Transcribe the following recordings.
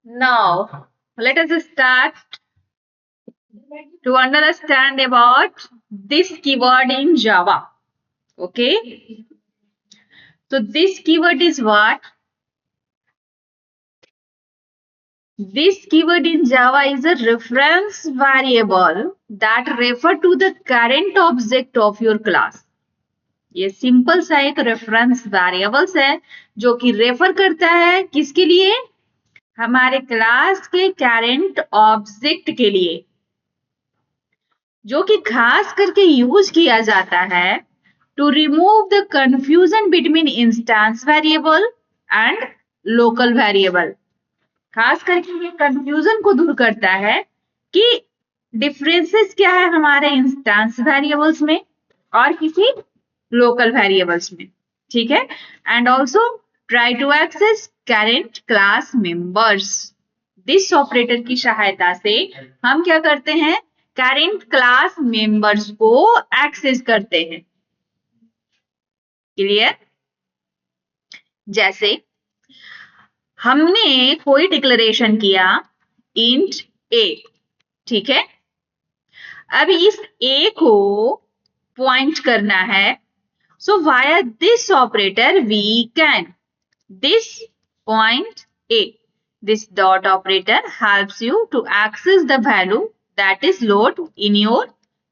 Now, let us start to understand about this keyword in Java. Okay. So this keyword is what? This keyword in Java is a reference variable that refer to the current object of your class. ये simple सा एक reference variables है जो कि refer करता है किसके लिए? हमारे क्लास के करंट ऑब्जेक्ट के लिए, जो कि खास करके यूज किया जाता है to remove the confusion between instance variable and local variable. खास करके ये कंफ्यूजन को दूर करता है कि डिफरेंसेस क्या है हमारे इंस्टेंस वेरिएबल्स में और किसी लोकल वेरिएबल्स में, ठीक है। And also try to access current class members. This operator की सहायता से हम क्या करते हैं? करंट क्लास मेंबर्स को एक्सेस करते हैं। क्लियर? जैसे हमने कोई डिक्लेरेशन किया इंट ए, ठीक है। अब इस ए को पॉइंट करना है, so via this operator we can this point a. This dot operator helps you to access the value that is load in your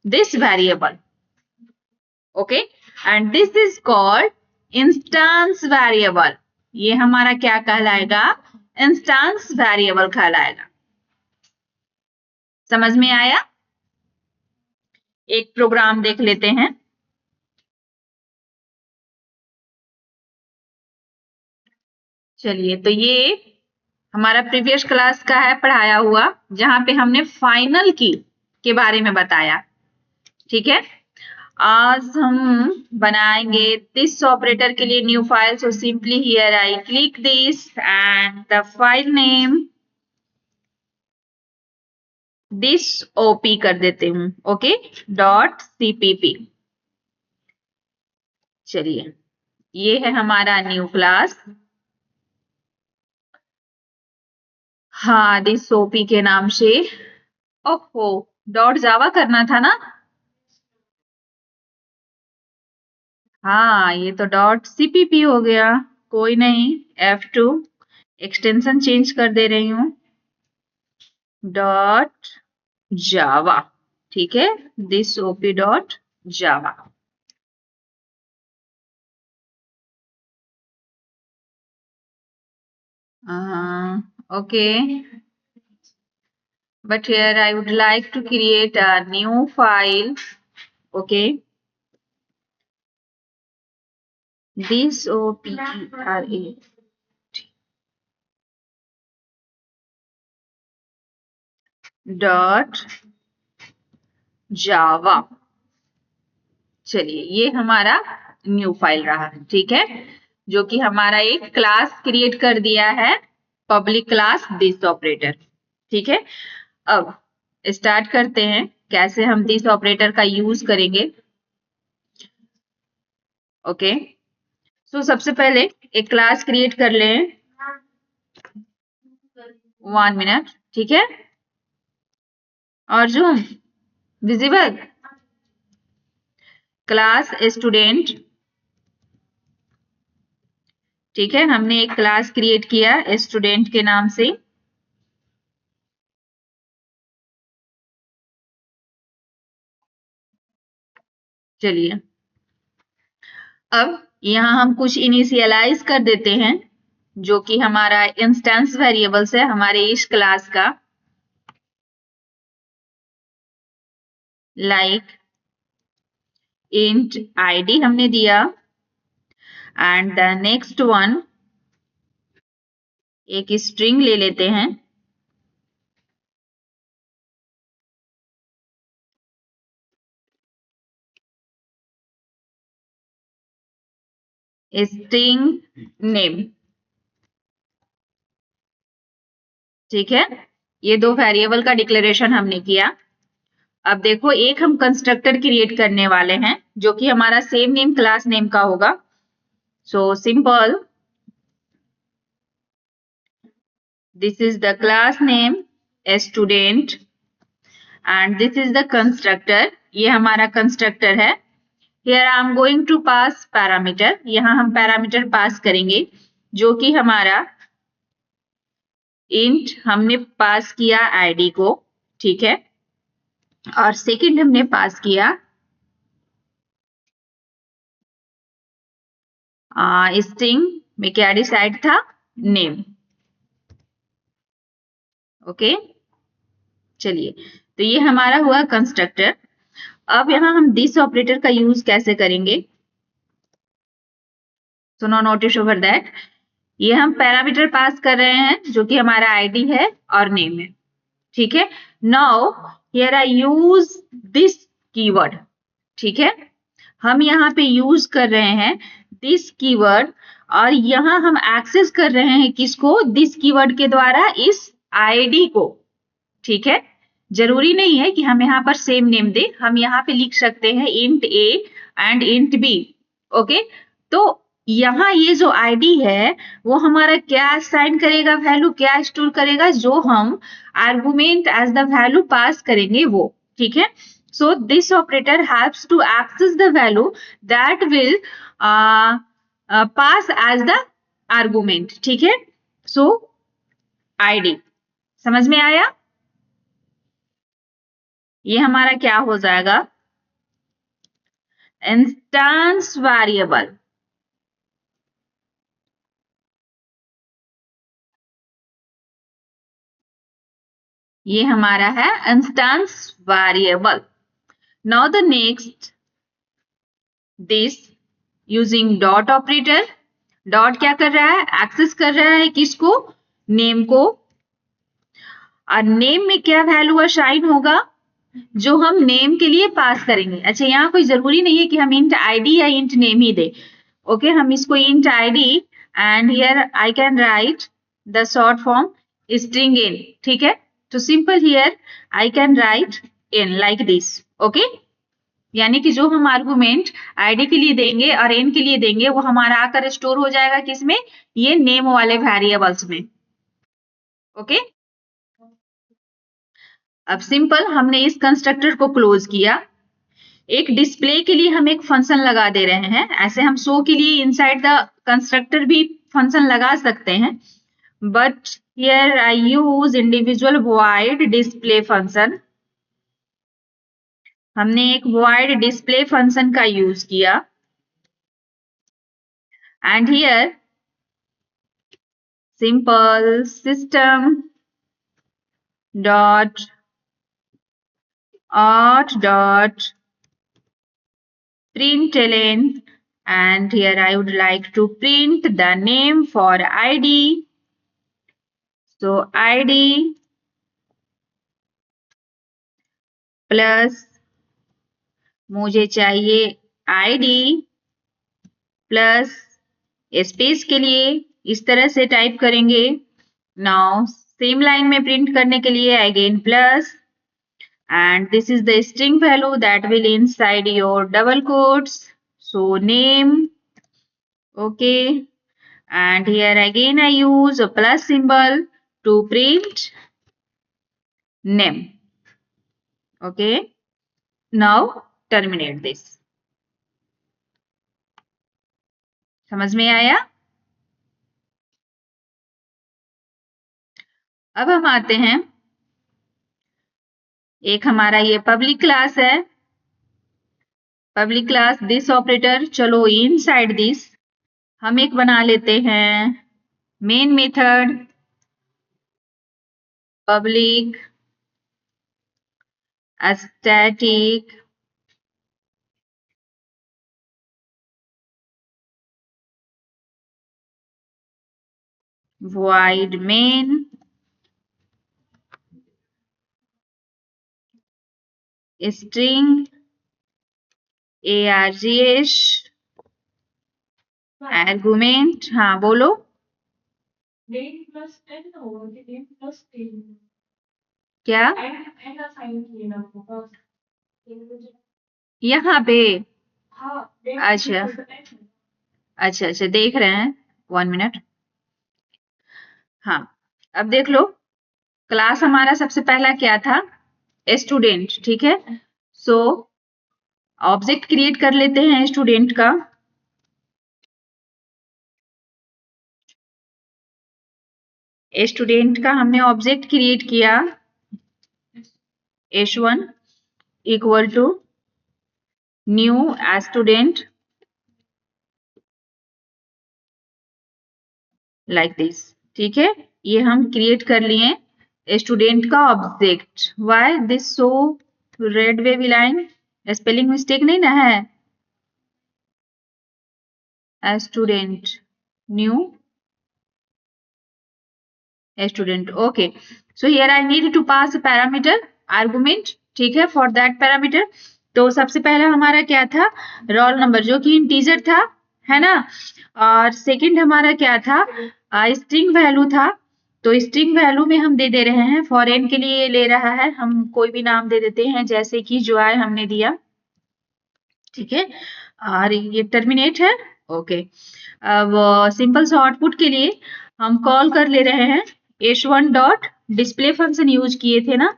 this variable. Okay, and this is called instance variable. ये हमारा क्या कहलाएगा? Instance variable कहलाएगा। समझ में आया? एक programme देख लेते हैं। चलिए, तो ये हमारा प्रीवियस क्लास का है पढ़ाया हुआ, जहां पे हमने फाइनल की के बारे में बताया, ठीक है। आज हम बनाएंगे दिस ऑपरेटर के लिए new file. So simply here I click this and the file name this OP कर देते हूं, ओके, .cpp। चलिए, ये है हमारा न्यू क्लास। हाँ, दिस ओपी के नाम से। ओहो, .जावा करना था ना। हाँ, ये तो .cpp हो गया। कोई नहीं, F2 एक्सटेंशन चेंज कर दे रही हूँ, .java, ठीक है, this op .java। Okay, but here I would like to create a new file. Okay, this opera .java। चलिए, ये हमारा न्यू फाइल रहा, ठीक है, जो कि हमारा एक क्लास क्रिएट कर दिया है, पब्लिक क्लास दिस ऑपरेटर, ठीक है। अब स्टार्ट करते हैं कैसे हम दिस ऑपरेटर का यूज करेंगे। ओके, सो सबसे पहले एक क्लास क्रिएट कर लें। 1 मिनट, ठीक है। और जो विजिबल क्लास स्टूडेंट, ठीक है, हमने एक क्लास क्रिएट किया स्टूडेंट के नाम से। चलिए, अब यहाँ हम कुछ इनिशियलाइज कर देते हैं, जो कि हमारा इंस्टेंस वेरिएबल्स है हमारे इस क्लास का, लाइक इंट आईडी हमने दिया एंड द नेक्स्ट वन एक स्ट्रिंग ले लेते हैं, स्ट्रिंग नेम, ठीक है। ये दो वेरिएबल का डिक्लेरेशन हमने किया। अब देखो, एक हम कंस्ट्रक्टर क्रिएट करने वाले हैं जो कि हमारा सेम नेम क्लास नेम का होगा। So simple This is the class name, a student, and this is the constructor. ये हमारा constructor है. Here I am going to pass parameter. यहाँ हम parameter pass करेंगे जो कि हमारा int हमने पास किया id को, ठीक है, और सेकंड हमने पास किया स्ट्रिंग में क्या डिसाइड था, नेम. ओके, चलिए, तो ये हमारा हुआ कंस्ट्रक्टर. अब यहाँ हम दिस ऑपरेटर का यूज कैसे करेंगे, so no notice over that. ये हम पैरामीटर पास कर रहे हैं जो कि हमारा आईडी है और नेम है, ठीक है. Now here I use this keyword, ठीक है, हम यहाँ पे यूज कर रहे हैं दिस कीवर्ड, और यहाँ हम एक्सेस कर रहे हैं किसको, दिस कीवर्ड के द्वारा इस आईडी को, ठीक है. जरूरी नहीं है कि हम यहाँ पर सेम नेम दे, हम यहाँ पे लिख सकते हैं int A and int B. Okay, तो यहाँ ये जो आईडी है वो हमारा क्या असाइन करेगा, वैल्यू क्या स्टोर करेगा, जो हम argument as the value pass करेंगे वो, ठीक है. So this operator helps to access the value that will pass as the argument, ठीक है. So ID समझ में आया. ये हमारा क्या हो जाएगा, इंस्टेंस वेरिएबल. ये हमारा है instance variable. Now the next, this using dot operator. Dot क्या कर रहा है, एक्सेस कर रहा है किसको, नेम को, और नेम में क्या वैल्यू असाइन होगा जो हम नेम के लिए पास करेंगे. अच्छा, यहाँ कोई जरूरी नहीं है कि हम इंट आईडी या इंट नेम ही दे. ओके, हम इसको int ID and here I can write the short form string in, ठीक है. तो simple here I can write in like this. Okay, यानी कि जो हम आर्गुमेंट आईडी के लिए देंगे और एन के लिए देंगे वो हमारा आकर स्टोर हो जाएगा किसमें, ये नेम वाले वेरिएबल्स में. ओके, अब सिंपल हमने इस कंस्ट्रक्टर को क्लोज किया. एक डिस्प्ले के लिए हम एक फंक्शन लगा दे रहे हैं. ऐसे हम शो के लिए इनसाइड द कंस्ट्रक्टर भी फंक्शन लगा सकते हैं, but here I use individual void display function. हमने एक वॉइड डिस्प्ले फंक्शन का यूज किया, and here simple system dot dot println, and here I would like to print the name for ID. So ID plus मुझे चाहिए ID plus space के लिए इस तरह से टाइप करेंगे. नाउ सेम लाइन में प्रिंट करने के लिए again plus, and this is the string value that will inside your double quotes, so name. Okay, and here again I use a plus symbol to print name. Okay, now terminate this. समझ में आया. अब हम आते हैं, एक हमारा ये पब्लिक क्लास है, पब्लिक क्लास दिस ऑपरेटर. चलो इनसाइड दिस हम एक बना लेते हैं main method public static void main string args argument. हाँ बोलो. क्या यहाँ पे, अच्छा अच्छा अच्छा देख रहे हैं, 1 मिनट. हाँ, अब देख लो, क्लास हमारा सबसे पहला क्या था, स्टूडेंट, ठीक है। सो ऑब्जेक्ट क्रिएट कर लेते हैं स्टूडेंट का। स्टूडेंट का हमने ऑब्जेक्ट क्रिएट किया, h1 equal to new student, like this, ठीक है। ये हम क्रिएट कर लिए स्टूडेंट का object. Why this so red wavy line, spelling mistake नहीं ना है, student new student, okay. So here I need to pass parameter argument, ठीक है, फॉर दैट पैरामीटर। तो सबसे पहला हमारा क्या था, रोल नंबर, जो कि इंटीजर था, है ना। और सेकंड हमारा क्या था, स्ट्रिंग वैल्यू था। तो स्ट्रिंग वैल्यू में हम दे रहे हैं, फॉरेन के लिए ले रहा है, हम कोई भी नाम दे देते हैं, जैसे कि जॉय हमने दिया, ठीक है। और ये टर्मिनेट है, ओके। अब सिंपल सा आउटपुट के लिए हम कॉल कर ले रहे हैं h1 dot display function use किए थे ना,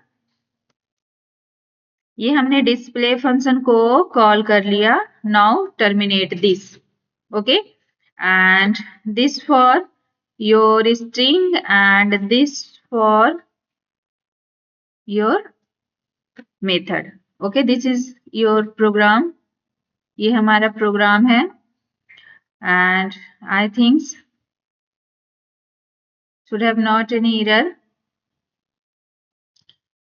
ये हमने डिस्प्ले फंक्शन को कॉल कर लिया। Now terminate this, okay, and this for your string and this for your method, okay. This is your program, ये हमारा प्रोग्राम है, and I think should have not any error.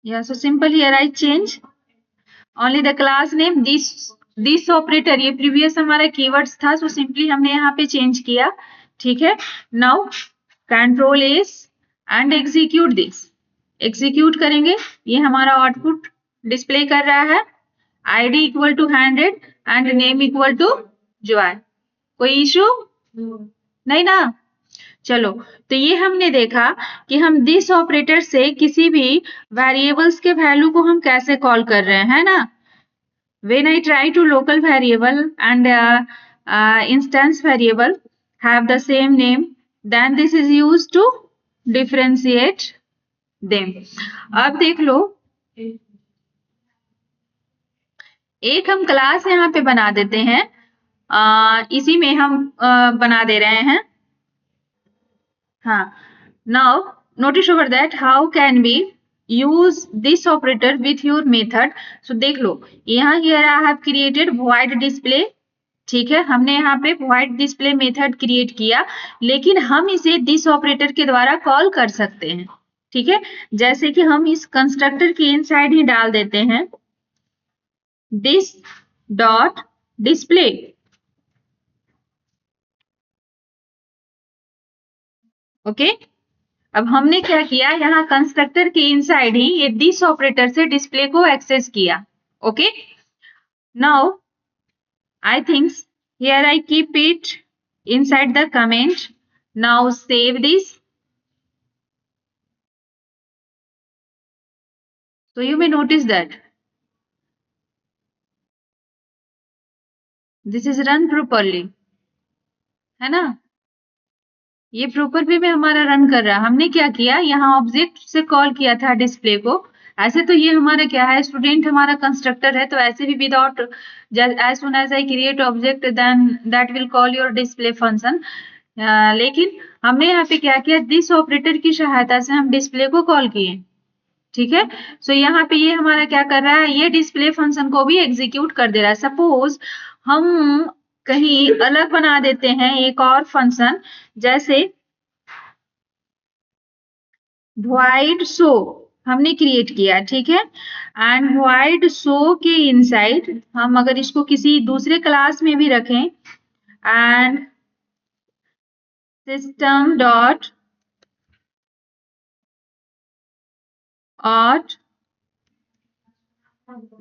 Yeah, so simple here I change only the class name, this operator, ये previous हमारा keywords था, so simply हमने यहाँ पे change किया, ठीक है। Now control S and execute this, execute करेंगे, ये हमारा output display कर रहा है, ID equal to 100 and name equal to Joy। कोई issue नहीं ना, चलो। तो ये हमने देखा कि हम दिस ऑपरेटर से किसी भी वेरिएबल्स के वैल्यू को हम कैसे कॉल कर रहे हैं, है ना। When I try to local variable and instance variable have the same name, then this is used to differentiate them. अब देख लो, एक हम क्लास यहाँ पे बना देते हैं, इसी में हम बना दे रहे हैं, हाँ। Now notice over that how can we use this operator with your method। so देख लो, यहाँ here I have created void display, ठीक है, हमने यहाँ पे void display मेथड क्रिएट किया, लेकिन हम इसे this ऑपरेटर के द्वारा कॉल कर सकते हैं, ठीक है। जैसे कि हम इस कंस्ट्रक्टर के इनसाइड ही डाल देते हैं this डॉट डिस्प्ले, ओके। अब हमने क्या किया, यहाँ कंस्ट्रक्टर के इनसाइड ही ये दिस ऑपरेटर से डिस्प्ले को एक्सेस किया, okay. Now I think here I keep it inside the comment. Now save this, so you may notice that this is run properly, है ना, ये प्रॉपर वे में हमारा run कर रहा है। हमने क्या किया, यहाँ ऑब्जेक्ट से कॉल किया था डिस्प्ले को, ऐसे तो ये हमारा क्या है, स्टूडेंट हमारा कंस्ट्रक्टर है, तो ऐसे भी without as soon as I create object then that will call your display function. लेकिन हमने यहाँ पे क्या किया, दिस ऑपरेटर की सहायता से हम डिस्प्ले को कॉल किए, ठीक है। सो यहाँ पे ये हमारा क्या कर रहा है, ये डिस्प्ले फंक्शन को भी एग्जीक्यूट कर दे रहा है। सपोज हम कहीं अलग बना देते हैं एक और फंक्शन, जैसे void show हमने क्रिएट किया, ठीक है, एंड void show के इनसाइड हम अगर इसको किसी दूसरे क्लास में भी रखें, and system dot out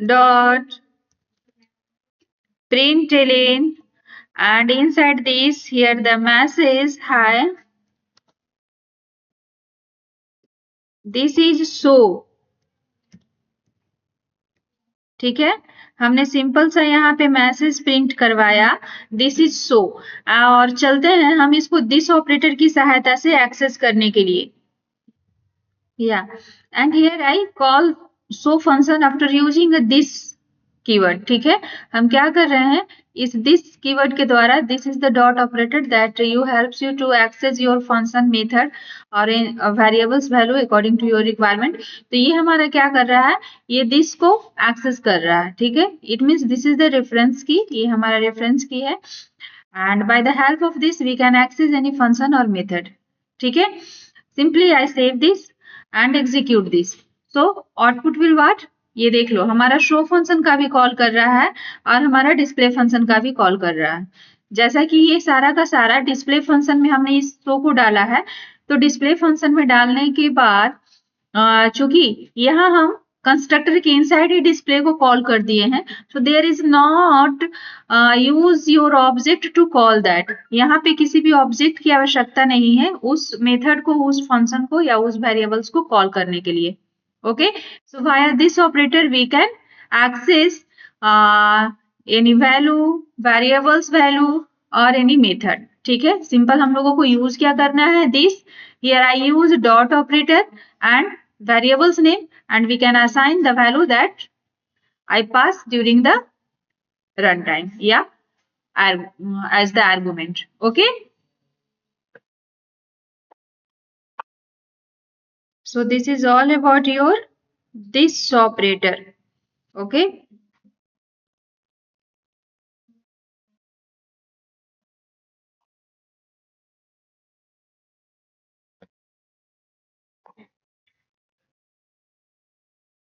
dot println, and inside this here the message hi, this is so, ठीक है। हमने सिंपल सा यहाँ पे मैसेज प्रिंट करवाया, दिस इज सो, और चलते हैं हम इसको दिस ऑपरेटर की सहायता से एक्सेस करने के लिए, Yeah, and here I call show function after using a this keyword. ठीक है, हम क्या कर रहे हैं, इस this कीवर्ड के द्वारा, this is the dot operator that you helps you to access your function method और variables value according to your requirement. तो ये हमारा क्या कर रहा है, ये this को access कर रहा है. ठीक है, it means this is the reference key, ये हमारा reference key है, and by the help of this we can access any function or method. ठीक है, simply I save this and execute this. So output will what, ये देख लो हमारा show function का भी कॉल कर रहा है और हमारा डिस्प्ले फंक्शन का भी कॉल कर रहा है. जैसा कि ये सारा का सारा डिस्प्ले फंक्शन में हमने इस शो को डाला है, तो डिस्प्ले फंक्शन में डालने के बाद चूंकि यहाँ हम कंस्ट्रक्टर के इनसाइड ही डिस्प्ले को कॉल कर दिए हैं, so there is not use your object to call that. यहाँ पे किसी भी ऑब्जेक्ट की आवश्यकता नहीं है उस मेथड को, उस फंक्शन को या उस वेरिएबल्स को कॉल करने के लिए. Okay, so via this operator we can access any value, variables value or any method. ठीक है, सिंपल हम लोगों को यूज क्या करना है, this here I use dot operator and variables name, and we can assign the value that I pass during the runtime, yeah, as the argument. Okay, so this is all about your this operator. Okay.